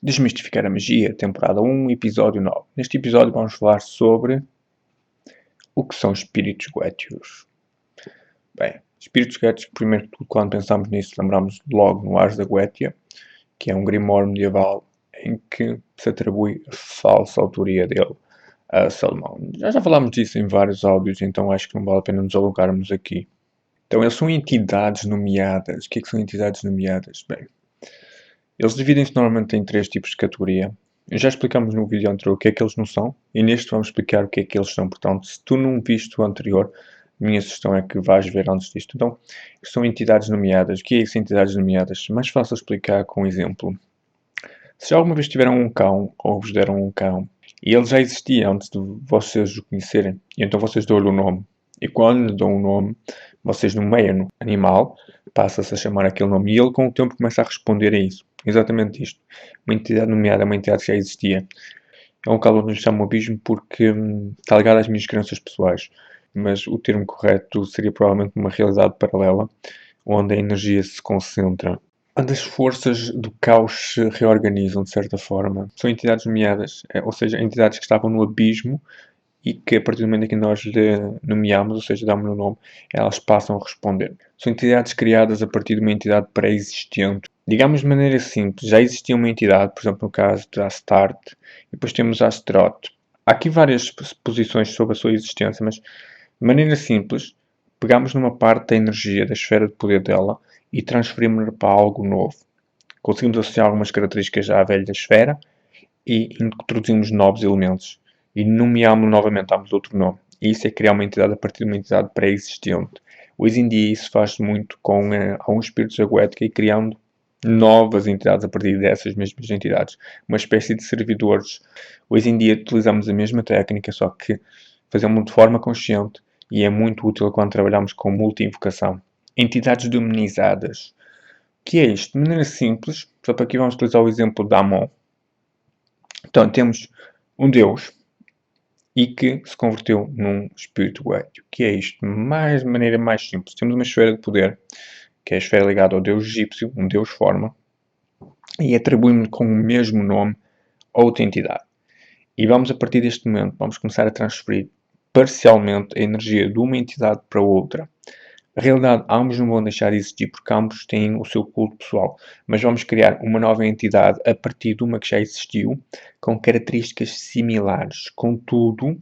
Desmistificar a Magia, temporada 1, episódio 9. Neste episódio vamos falar sobre o que são espíritos goétios. Bem, espíritos goétios, primeiro de tudo, quando pensamos nisso, lembramos logo no Ars da Goetia, que é um grimório medieval em que se atribui a falsa autoria dele a Salomão. Já falámos disso em vários áudios, então acho que não vale a pena nos alongarmos aqui. Então, eles são entidades nomeadas. O que é que são entidades nomeadas? Bem, eles dividem-se normalmente em 3 tipos de categoria. Já explicamos no vídeo anterior o que é que eles não são, e neste vamos explicar o que é que eles são. Portanto, se tu não viste o anterior, a minha sugestão é que vais ver antes disto. Então, são entidades nomeadas. O que é isso, entidades nomeadas? Mais fácil explicar com um exemplo. Se já alguma vez tiveram um cão, ou vos deram um cão, e ele já existia antes de vocês o conhecerem, e então vocês dão-lhe um nome. E quando lhe dão um nome, vocês nomeiam-no animal, passa-se a chamar aquele nome, e ele com o tempo começa a responder a isso. Exatamente isto. Uma entidade nomeada é uma entidade que já existia. É um calor que lhe chamo abismo porque está ligado às minhas crenças pessoais. Mas o termo correto seria provavelmente uma realidade paralela, onde a energia se concentra. Onde as forças do caos se reorganizam, de certa forma. São entidades nomeadas, ou seja, entidades que estavam no abismo e que a partir do momento em que nós lhe nomeamos, ou seja, damos-lhe um nome, elas passam a responder. São entidades criadas a partir de uma entidade pré-existente. Digamos de maneira simples, já existia uma entidade, por exemplo, no caso da Astarte, e depois temos a Astaroth. Há aqui várias posições sobre a sua existência, mas de maneira simples, pegamos numa parte da energia, da esfera de poder dela, e transferimos-la para algo novo. Conseguimos associar algumas características à velha esfera e introduzimos novos elementos e nomeámos novamente, damos outro nome. E isso é criar uma entidade a partir de uma entidade pré-existente. Hoje em dia isso faz muito com alguns espíritos da Goética e criando novas entidades a partir dessas mesmas entidades. Uma espécie de servidores. Hoje em dia utilizamos a mesma técnica, só que fazemos de forma consciente e é muito útil quando trabalhamos com multi-invocação. Entidades demonizadas. O que é isto? De maneira simples, só para aqui vamos utilizar o exemplo de Amon. Então, temos um Deus e que se converteu num espírito goétio. O que é isto? De maneira mais simples. Temos uma esfera de poder, que é a esfera ligada ao Deus egípcio, um Deus forma, e atribuímos-lhe com o mesmo nome outra entidade. E vamos, a partir deste momento, vamos começar a transferir parcialmente a energia de uma entidade para outra. Na realidade, ambos não vão deixar de existir porque ambos têm o seu culto pessoal, mas vamos criar uma nova entidade a partir de uma que já existiu, com características similares. Contudo,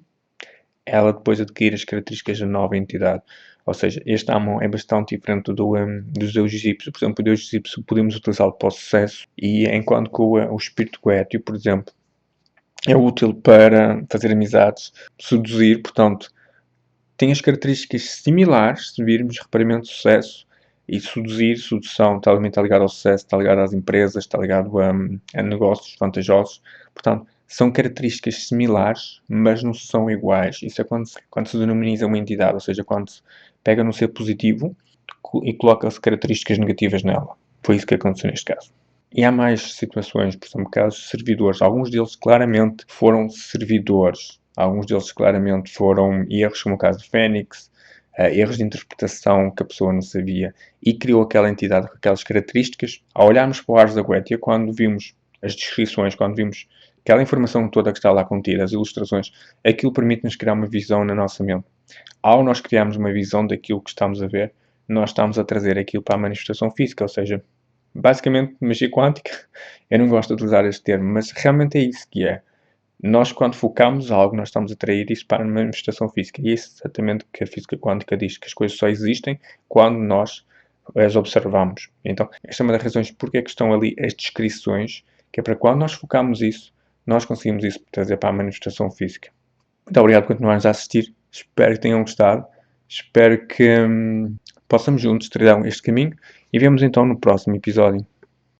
ela depois adquire as características da nova entidade. Ou seja, este Amon é bastante diferente dos deuses egípcios. Por exemplo, o deus egípcio podemos utilizá-lo para o sucesso, e enquanto que o espírito goétio, por exemplo, é útil para fazer amizades, seduzir, portanto, tem as características similares, se virmos reparamento de sucesso e seduzir, sedução, está ligado ao sucesso, está ligado às empresas, está ligado a negócios vantajosos. Portanto, são características similares, mas não são iguais. Isso é quando se denomina uma entidade, ou seja, quando se pega no ser positivo e coloca-se características negativas nela. Foi isso que aconteceu neste caso. E há mais situações, por exemplo, casos de servidores. Alguns deles claramente foram servidores. Alguns deles claramente foram erros, como o caso de Fênix, erros de interpretação que a pessoa não sabia e criou aquela entidade com aquelas características. Ao olharmos para o Ars da Goetia, quando vimos as descrições, quando vimos aquela informação toda que está lá contida, as ilustrações, aquilo permite-nos criar uma visão na nossa mente. Ao nós criarmos uma visão daquilo que estamos a ver, nós estamos a trazer aquilo para a manifestação física, ou seja, basicamente magia quântica. Eu não gosto de utilizar este termo, mas realmente é isso que é. Nós, quando focamos algo, nós estamos a atrair isso para a manifestação física. E é isso exatamente que a física quântica diz, que as coisas só existem quando nós as observamos. Então, esta é uma das razões porque é que estão ali as descrições, que é para quando nós focamos isso, nós conseguimos isso trazer para a manifestação física. Muito obrigado por continuarmos a assistir. Espero que tenham gostado. Espero que possamos juntos trilhar este caminho. E vemos então no próximo episódio.